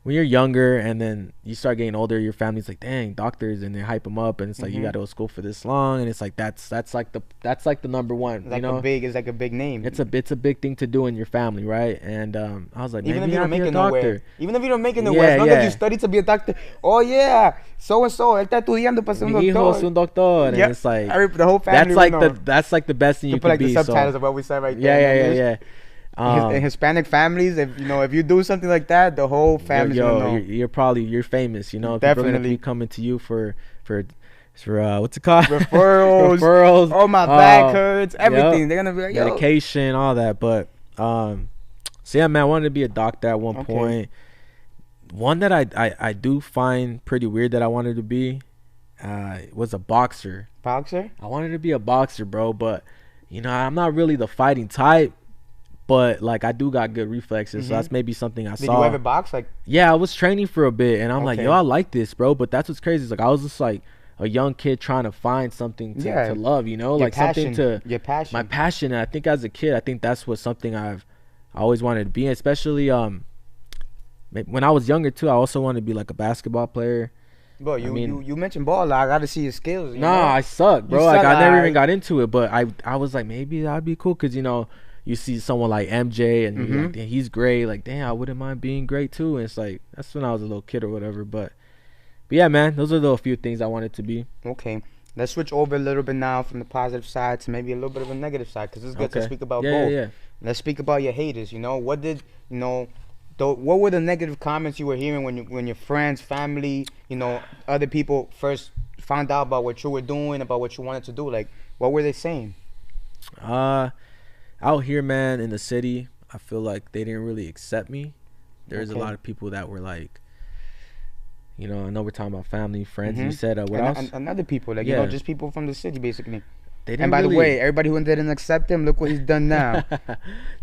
when you're younger and then you start getting older, your family's like, dang, doctors, and they hype them up, and it's like you got to go to school for this long, and it's like that's like the number one. It's like a big name. It's a big thing to do in your family, right? And I was like, even maybe if you don't make it nowhere. Even if you don't make it nowhere, as long as you study to be a doctor. Oh yeah, so and so, él está estudiando para ser un doctor. Mi hijo es un doctor, and it's like the whole family. That's like the best thing you could be. The subtitles of what we said right there. Yeah. In Hispanic families, if you do something like that, the whole family's gonna know. You're famous. Definitely. People are gonna be coming to you for what's it called? Referrals. Oh, my back hurts. Everything. Yep. They're gonna be like, yo. Medication, all that. But so yeah, man, I wanted to be a doctor at one point. One that I do find pretty weird that I wanted to be was a boxer. Boxer? I wanted to be a boxer, bro. But I'm not really the fighting type. But like I do got good reflexes, so that's maybe something I saw. Did you ever box? Yeah, I was training for a bit, and I'm like, yo, I like this, bro. But that's what's crazy. Is like I was just like a young kid trying to find something to love, like passion. Something to your passion. My passion. And I think as a kid, I think that's what something I always wanted to be. Especially when I was younger too, I also wanted to be like a basketball player. Bro, you mentioned ball. I got to see your skills. I suck, bro. Like I never even got into it, but I was like, maybe that'd be cool, because you see someone like MJ and you're like, damn, he's great. Like, damn, I wouldn't mind being great too. And it's like, that's when I was a little kid or whatever. But yeah, man, those are the few things I wanted to be. Okay. Let's switch over a little bit now from the positive side to maybe a little bit of a negative side, because it's good to speak about both. Yeah. Let's speak about your haters. What were the negative comments you were hearing when your friends, family, other people first found out about what you were doing, about what you wanted to do? Like, what were they saying? out here, man, in the city, I feel like they didn't really accept me. There's a lot of people that were like, you know, I know we're talking about family, friends. You said what else? And other people, like, you know, just people from the city, basically. They didn't and by the way, everybody who didn't accept him, look what he's done now.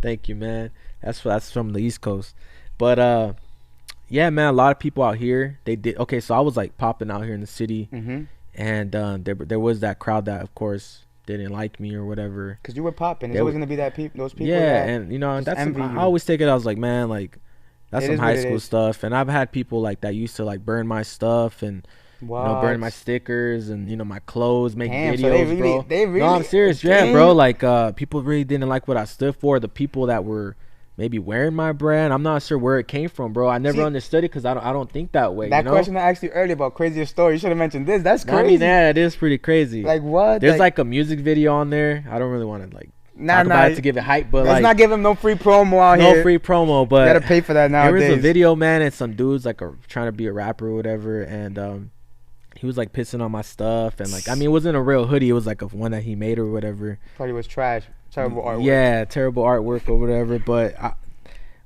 Thank you, man. That's from the East Coast. But yeah, man, a lot of people out here, they did. Okay, so I was like popping out here in the city, and there was that crowd that, of course, didn't like me or whatever. Cause you were popping. There's always gonna be those people. Yeah, and you know, that's I always take it. I was like, man, like that's some high school stuff. And I've had people like that used to like burn my stuff and you know, burn my stickers and you know my clothes, make videos, so they really, no, I'm serious. Yeah, bro. Like people really didn't like what I stood for. The people that were maybe wearing my brand, I'm not sure where it came from, bro. I never understood it because I don't think that way. That question I asked you earlier about craziest story, you should have mentioned this. That's crazy. I mean, yeah, it is pretty crazy. Like what? There's like a music video on there. I don't really want to like talk about it to give it hype, but let's not give him no free promo out here. No free promo, but you gotta pay for that nowadays. There was a video, man, and some dudes like trying to be a rapper or whatever, and he was like pissing on my stuff, and like I mean, it wasn't a real hoodie. It was like one that he made or whatever. Probably was trash, terrible artwork. Yeah, terrible artwork or whatever. But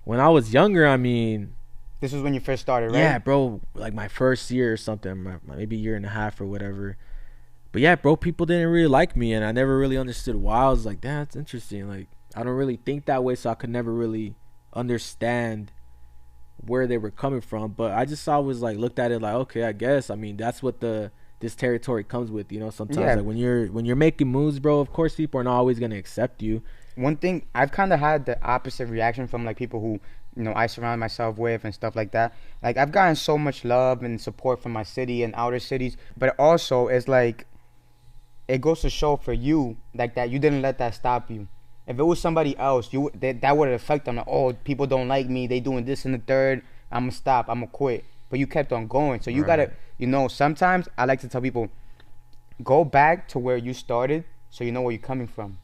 when I was younger, I mean, this was when you first started, right? Yeah, bro, like my first year or something, maybe a year and a half or whatever. But yeah, bro, people didn't really like me, and I never really understood why. I was like, damn, that's interesting. Like, I don't really think that way, so I could never really understand where they were coming from. But I just always like looked at it like, okay, I guess. I mean, that's what this territory comes with, you know. Sometimes like when you're making moves, bro, of course people are not always gonna accept you. One thing I've kind of had the opposite reaction from like people who, you know, I surround myself with and stuff like that. Like I've gotten so much love and support from my city and outer cities, but also it's like it goes to show for you like that you didn't let that stop you. If it was somebody else, that would affect them. Like, oh, people don't like me. They doing this and the third. I'm gonna stop. I'm gonna quit. But you kept on going. So you gotta, you know. Sometimes I like to tell people, go back to where you started, so you know where you're coming from.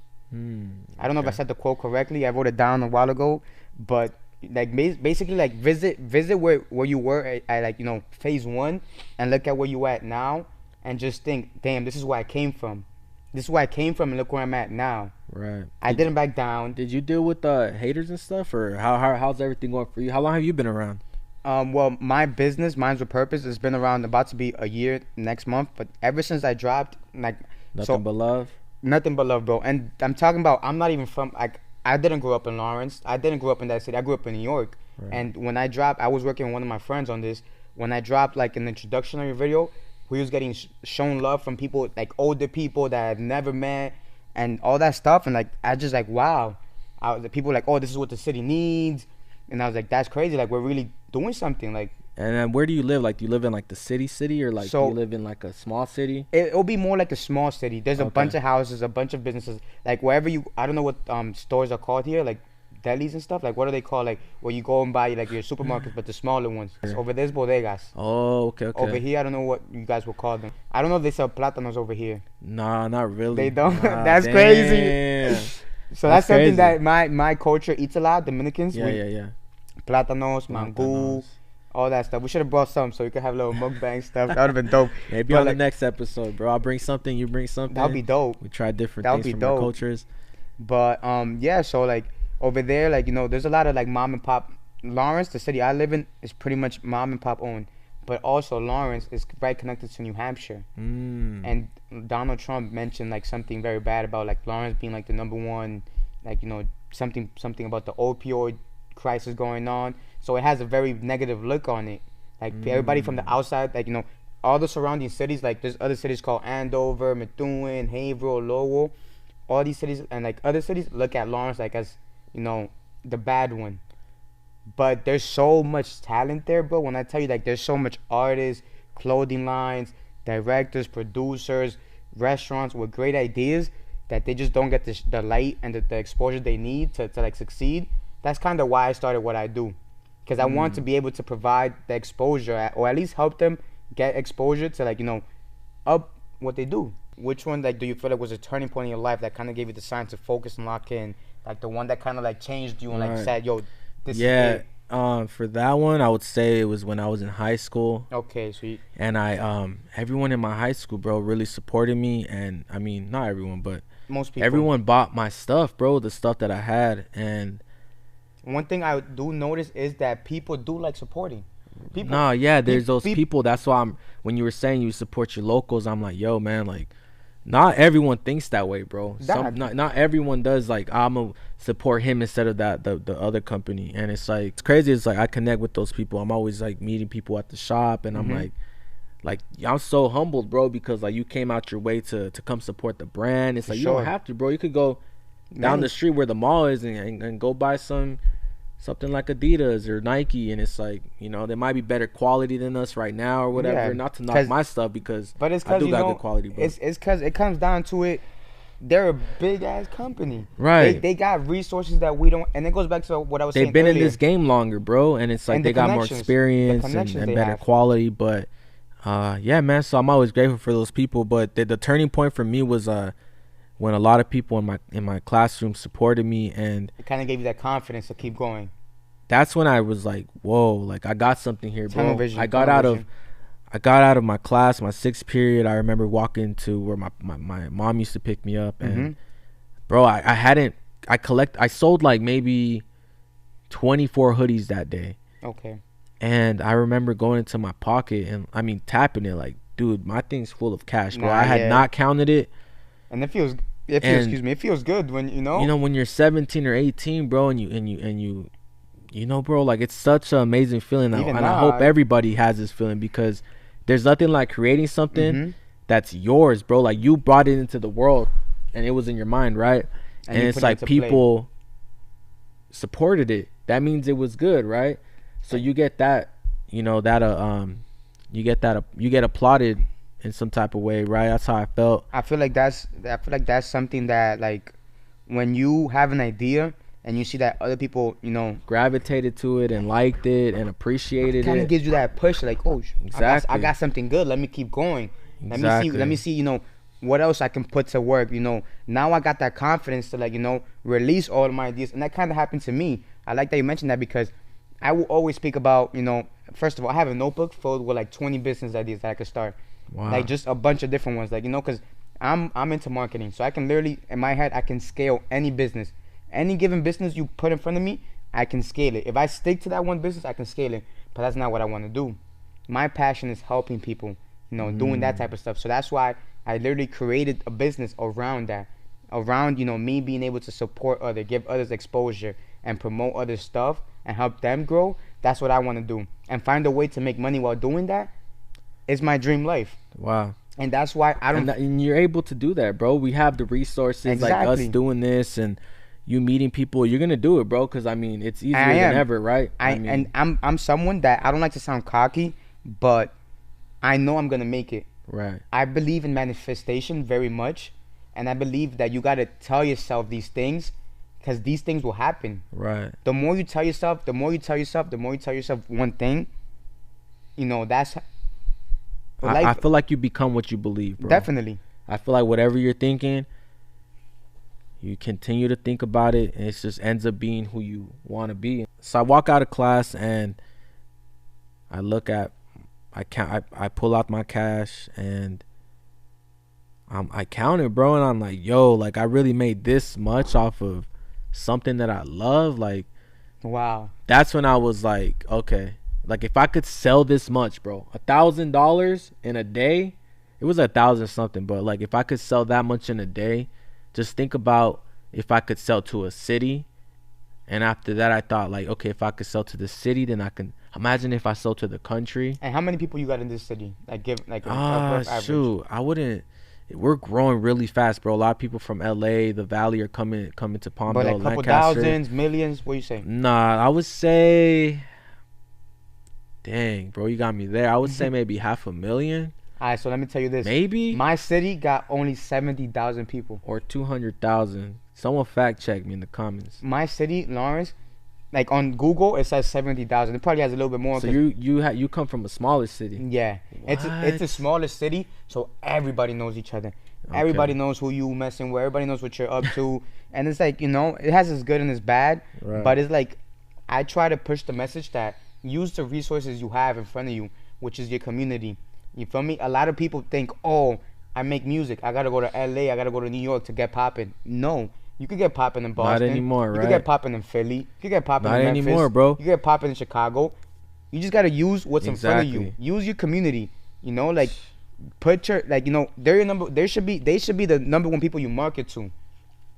I don't know if I said the quote correctly. I wrote it down a while ago, but like basically like visit where you were at like, you know, phase 1, and look at where you at now, and just think, damn, this is where I came from. This is where I came from, and look where I'm at now. Right. I didn't back down. Did you deal with haters and stuff, or how's everything going for you? How long have you been around? Well, my business, Minds with Purpose, has been around about to be a year next month. But ever since I dropped, like nothing but love. Nothing but love, bro. And I'm talking about, I'm not even from, like, I didn't grow up in Lawrence. I didn't grow up in that city. I grew up in New York. Right. And when I dropped, I was working with one of my friends on this. When I dropped, like, an introductory video, we was getting shown love from people, like, older people that I've never met and all that stuff. And, like, I just, like, wow. The people were like, oh, this is what the city needs. And I was like, that's crazy. Like, we're really doing something. Like, and then where do you live? Like, do you live in like the city, or like do you live in like a small city? It'll be more like a small city. There's a bunch of houses, a bunch of businesses. Like wherever you, I don't know what stores are called here, like delis and stuff. Like what are they called? Like where you go and buy like your supermarkets, but the smaller ones. Over there's bodegas. Oh, okay. Over here, I don't know what you guys will call them. I don't know if they sell plátanos over here. Nah, not really. They don't. That's crazy. So that's something that my culture eats a lot. Dominicans. Yeah. Plátanos, mangú. All that stuff. We should have brought some so we could have a little mukbang stuff. That would have been dope. Maybe on the next episode, bro. I'll bring something. You bring something. That would be dope. We try different things from our cultures. But yeah, so like over there, like, you know, there's a lot of like mom and pop. Lawrence, the city I live in, is pretty much mom and pop owned. But also Lawrence is right connected to New Hampshire. And Donald Trump mentioned like something very bad about like Lawrence being like the #1, like, you know, something about the opioid crisis going on. So it has a very negative look on it. Like everybody from the outside, like, you know, all the surrounding cities, like there's other cities called Andover, Methuen, Haverhill, Lowell. All these cities and like other cities look at Lawrence like as, you know, the bad one. But there's so much talent there, bro. When I tell you, like, there's so much artists, clothing lines, directors, producers, restaurants with great ideas that they just don't get the light and the exposure they need to like succeed. That's kind of why I started what I do. Because I want to be able to provide the exposure, or at least help them get exposure to, like, you know, up what they do. Which one, like, do you feel like was a turning point in your life that kind of gave you the sign to focus and lock in? Like the one that kind of like changed you and like said, yo, this is it. For that one, I would say it was when I was in high school. Okay, sweet. And I everyone in my high school, bro, really supported me. And I mean, not everyone, but Most people. Everyone bought my stuff, bro. The stuff that I had, and one thing I do notice is that people do like supporting. People. Nah, yeah, there's those people. That's why when you were saying you support your locals, I'm like, yo, man, like, not everyone thinks that way, bro. Not everyone does. Like, I'm gonna support him instead of the other company, and it's like it's crazy. It's like I connect with those people. I'm always like meeting people at the shop, and I'm like I'm so humbled, bro, because like you came out your way to come support the brand. It's like you don't have to, bro. You could go down the street where the mall is and go buy something like Adidas or Nike, and it's like, you know, they might be better quality than us right now or whatever. Yeah, not to knock my stuff, because I do got good quality, bro. It's because it comes down to it. They're a big ass company, right? They got resources that we don't, and it goes back to what I was saying. They've been in this game longer, bro, and it's like they got more experience and better quality. But yeah, man. So I'm always grateful for those people. But the turning point for me was when a lot of people in my classroom supported me, and it kind of gave you that confidence to keep going. That's when I was like, whoa, like I got something here, bro. I got out of my class, my 6th period. I remember walking to where my mom used to pick me up, and bro, I sold like maybe 24 hoodies that day. Okay. And I remember going into my pocket and tapping it like, dude, my thing's full of cash, bro. I had not counted it. And it feels good when when you're 17 or 18, bro, and you know, bro, like it's such an amazing feeling. And I hope everybody has this feeling, because there's nothing like creating something that's yours, bro. Like you brought it into the world and it was in your mind, right? And it's like people supported it. That means it was good, right? So you get that, you get applauded in some type of way, right? That's how I felt. I feel like that's something that, like, when you have an idea and you see that other people, gravitated to it and liked it and appreciated it, kind of gives you that push, like, oh, exactly. I got something good. Let me keep going. Exactly. Let me see, what else I can put to work. Now I got that confidence to, like, release all of my ideas. And that kind of happened to me. I like that you mentioned that, because I will always speak about, first of all, I have a notebook filled with like 20 business ideas that I could start. Wow. Like just a bunch of different ones, like, because I'm into marketing, so I can literally, in my head, I can scale any business. Any given business you put in front of me, I can scale it. If I stick to that one business, I can scale it. But that's not what I want to do. My passion is helping people, doing that type of stuff. So that's why I literally created a business around that. Around, me being able to support others, give others exposure, and promote other stuff and help them grow. That's what I want to do. And find a way to make money while doing that is my dream life. Wow. And that's why I don't... And you're able to do that, bro. We have the resources, like us doing this and you meeting people. You're going to do it, bro, because, it's easier than ever, right? And I'm someone that, I don't like to sound cocky, but I know I'm going to make it. Right. I believe in manifestation very much. And I believe that you got to tell yourself these things, because these things will happen. Right. The more you tell yourself one thing, that's... I feel like you become what you believe, bro. Definitely. I feel like whatever you're thinking, you continue to think about it, and it just ends up being who you want to be. So I walk out of class and I pull out my cash and I count it, bro, and I'm like, yo, like I really made this much off of something that I love. Like, wow. That's when I was like, okay, like if I could sell this much, bro, $1,000 in a day, it was 1,000 something, but like if I could sell that much in a day, just think about if I could sell to a city. And after that, I thought, like, okay, if I could sell to the city, then I can imagine if I sold to the country. And how many people you got in this city? Like, shoot, I wouldn't. We're growing really fast, bro. A lot of people from LA, the Valley, are coming to Palmdale, but like a couple thousands, millions. What you say? Nah, I would say, dang, bro, you got me there. I would say maybe 500,000. All right, so let me tell you this. Maybe my city got only 70,000 people, or 200,000. Someone fact check me in the comments. My city, Lawrence, like on Google, it says 70,000. It probably has a little bit more. So you come from a smaller city. Yeah, what? It's a smaller city, so everybody knows each other. Okay. Everybody knows who you messing with. Everybody knows what you're up to, and it's like, it has its good and its bad. Right. But it's like, I try to push the message that use the resources you have in front of you, which is your community. You feel me? A lot of people think, oh, I make music. I gotta go to LA. I gotta go to New York to get popping. No, you could get popping in Boston. Not anymore, right? You could get popping in Philly. You could get popping Not in Memphis. anymore, bro. You could get popping in Chicago. You just gotta use what's in front of you. Use your community. You know, like put your like you know they're your number. They should be the number one people you market to,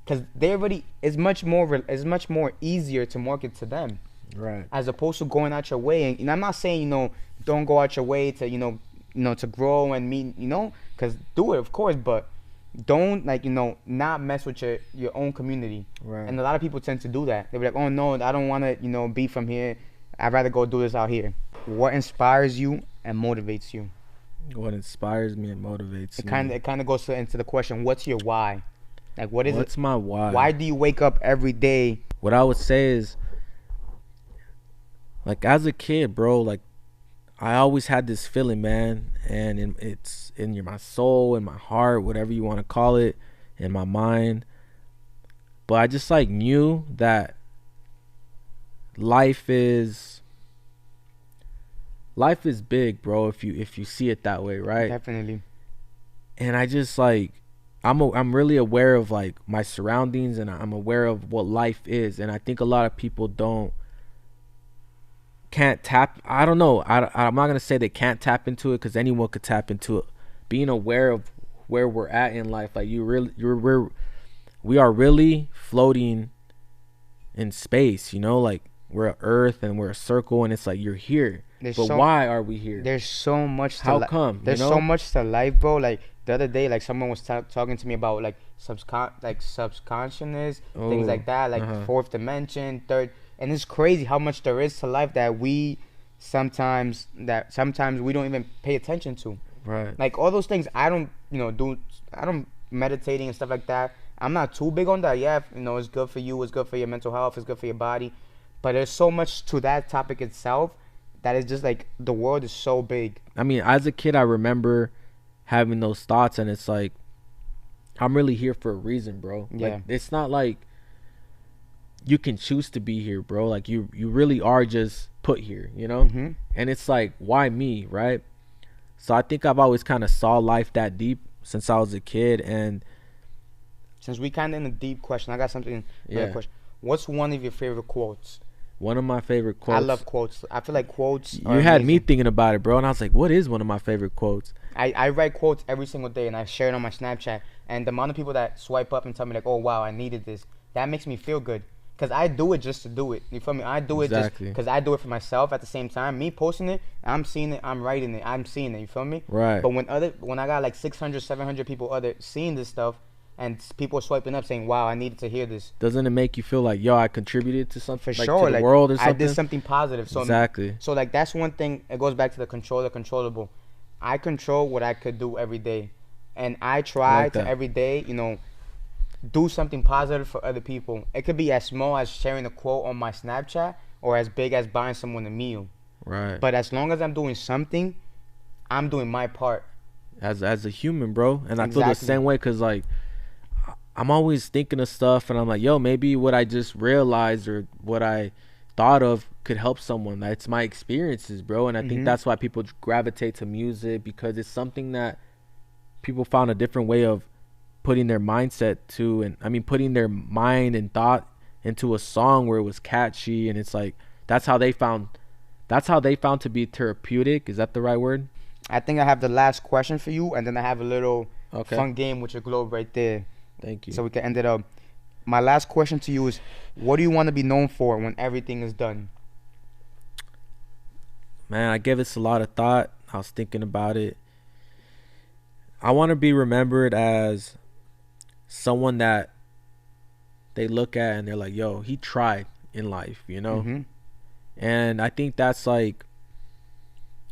because they already it's much more easier to market to them. Right. As opposed to going out your way, and I'm not saying don't go out your way to to grow and meet because do it of course, but don't not mess with your own community. Right. And a lot of people tend to do that. They'll be like, oh no, I don't want to be from here. I'd rather go do this out here. What inspires you and motivates you? What inspires me and motivates me? It kind of goes into the question, what's your why? Like what's my why? Why do you wake up every day? What I would say is, like, as a kid, bro, like, I always had this feeling, man, and it's in my soul, in my heart, whatever you want to call it, in my mind. But I just knew that life is big, bro. If you see it that way, right? Definitely. And I just I'm really aware of my surroundings, and I'm aware of what life is, and I think a lot of people can't tap. I don't know. I'm not gonna say they can't tap into it, because anyone could tap into it. Being aware of where we're at in life, we are really floating in space. We're an Earth and we're a circle, and it's you're here. Why are we here? There's so much. How come? There's so much to life, bro. Like the other day, someone was talking to me about subconsciousness, things like that, fourth dimension, third. And it's crazy how much there is to life that we sometimes we don't even pay attention to. Right. Like all those things, I don't meditating and stuff like that. I'm not too big on that. Yeah, it's good for you. It's good for your mental health. It's good for your body. But there's so much to that topic itself that is just the world is so big. I mean, as a kid, I remember having those thoughts, and it's I'm really here for a reason, bro. Yeah. It's not you can choose to be here, bro. You really are just put here, Mm-hmm. And it's why me, right? So I think I've always kind of saw life that deep since I was a kid. And since we kind of in a deep question, I got something. Yeah. Question. What's one of your favorite quotes? One of my favorite quotes. I love quotes. I feel like quotes. You had me thinking about it, bro, and I was like, what is one of my favorite quotes? I write quotes every single day, and I share it on my Snapchat. And the amount of people that swipe up and tell me oh wow, I needed this, that makes me feel good. Because I do it just to do it. You feel me? I do it just because I do it for myself at the same time. Me posting it, I'm seeing it, I'm writing it, I'm seeing it. You feel me? Right. But when I got 600, 700 people seeing this stuff, and people are swiping up saying, wow, I needed to hear this. Doesn't it make you feel yo, I contributed to something? For sure. To the world or something? I did something positive. So exactly. So that's one thing. It goes back to the controllable. I control what I could do every day. And I try to every day, do something positive for other people. It could be as small as sharing a quote on my Snapchat, or as big as buying someone a meal. Right. But as long as I'm doing something, I'm doing my part. As a human, bro. And I feel the same way, because I'm always thinking of stuff, and I'm yo, maybe what I just realized or what I thought of could help someone. That's my experiences, bro. And I think that's why people gravitate to music, because it's something that people found a different way of putting their mindset to, and I mean putting their mind and thought into a song where it was catchy, and it's that's how they found to be therapeutic. Is that the right word? I think I have the last question for you, and then I have a little fun game with your globe right there. Thank you. So we can end it up. My last question to you is, what do you want to be known for when everything is done? Man, I gave this a lot of thought. I was thinking about it. I want to be remembered as someone that they look at and they're yo, he tried in life, And I think that's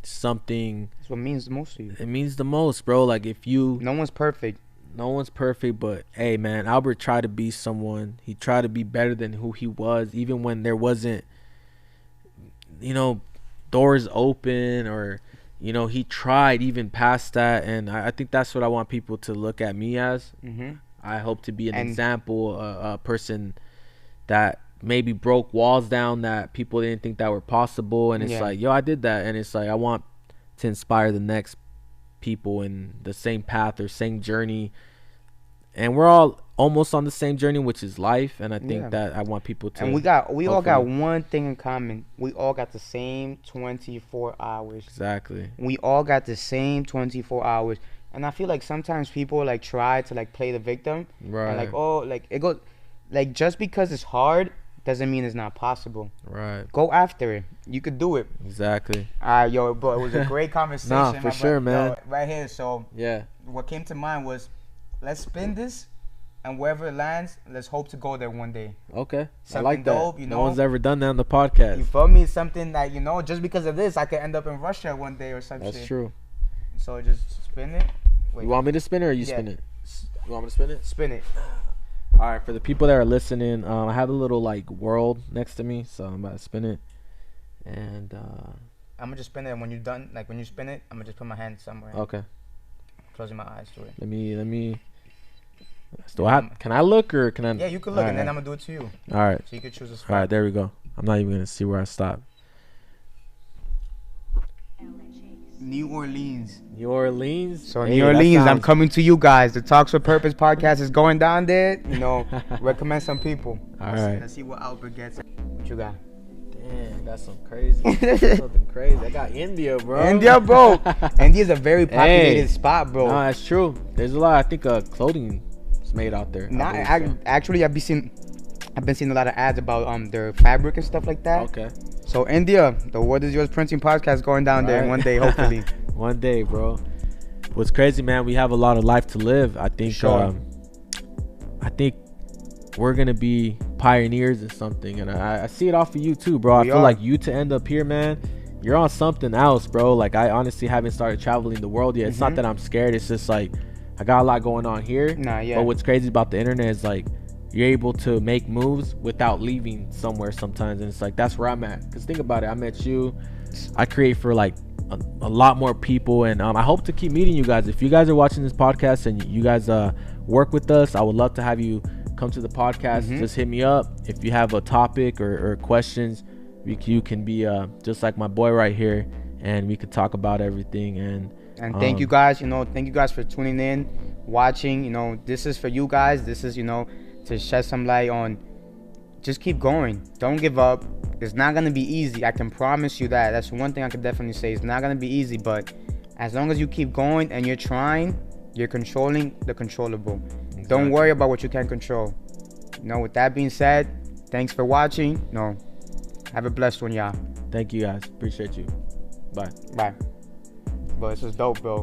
something. That's what means the most to you. It means the most, bro. If you. No one's perfect, but hey, man, Albert tried to be someone. He tried to be better than who he was, even when there wasn't, doors open, or he tried even past that. And I think that's what I want people to look at me as. I hope to be an example, a person that maybe broke walls down that people didn't think that were possible, and it's yo, I did that. And it's I want to inspire the next people in the same path or same journey, and we're all almost on the same journey, which is life. And I think that I want people to. And we all got one thing in common. We all got the same 24 hours. Exactly. We all got the same 24 hours. And I feel like sometimes people like try to like play the victim. Right. And like, oh, like it goes, like just because it's hard doesn't mean it's not possible. Right. Go after it. You could do it. Exactly. All right, yo, bro, it was a great conversation. Nah, for sure, man. Yo, right here. So yeah, what came to mind was, let's spin this, and wherever it lands, let's hope to go there one day. Okay. Something I like that. dope, you know? No one's ever done that on the podcast. You feel me? Something that, you know, just because of this, I could end up in Russia one day or something. That's true. So just spin it. Wait. You want me to spin it or you spin it? You want me to spin it? Spin it. All right, for the people that are listening, I have a little like world next to me, so I'm about to spin it. And I'm gonna just spin it, and when you're done, like when you spin it, I'm gonna just put my hand somewhere. Okay. Closing my eyes to it. Let me. Can I look or can I? Yeah, you can look, and then I'm gonna do it to you. All right. So you can choose a spot. All right, there we go. I'm not even gonna see where I stop. New Orleans. New Orleans. So New Orleans, I'm coming to you guys. The Talks with Purpose podcast is going down there. You know, recommend some people. All right. Let's see what Albert gets. What you got? Damn, that's some crazy. Something crazy. I got India, bro. India, bro. India's a very populated spot, bro. No, that's true. There's a lot. I think clothing is made out there. Actually, I've been seeing a lot of ads about their fabric and stuff like that. Okay. So India, the What Is Yours Printing podcast going down there one day, hopefully. One day, bro. What's crazy, man? We have a lot of life to live. I think. Sure. I think we're gonna be pioneers in something, and I see it off of you too, bro. I feel like you to end up here, man. You're on something else, bro. Like I honestly haven't started traveling the world yet. It's not that I'm scared. It's just like I got a lot going on here. But what's crazy about the internet is like you're able to make moves without leaving somewhere sometimes, and it's like that's where I'm at. Because think about it, I met you. I create for like a lot more people, and I hope to keep meeting you guys. If you guys are watching this podcast and you guys work with us, I would love to have you come to the podcast. Just hit me up if you have a topic or questions. You can be just like my boy right here, and we could talk about everything. And thank you guys. Thank you guys for tuning in, watching. This is for you guys. This is to shed some light on. Just keep going. Don't give up. It's not gonna be easy. I can promise you that. That's one thing I can definitely say. It's not gonna be easy, but as long as you keep going and you're trying, you're controlling the controllable. Exactly. Don't worry about what you can't control. With that being said, thanks for watching. Have a blessed one, y'all. Thank you guys. Appreciate you. Bye. Bye. Bro, this is dope, bro.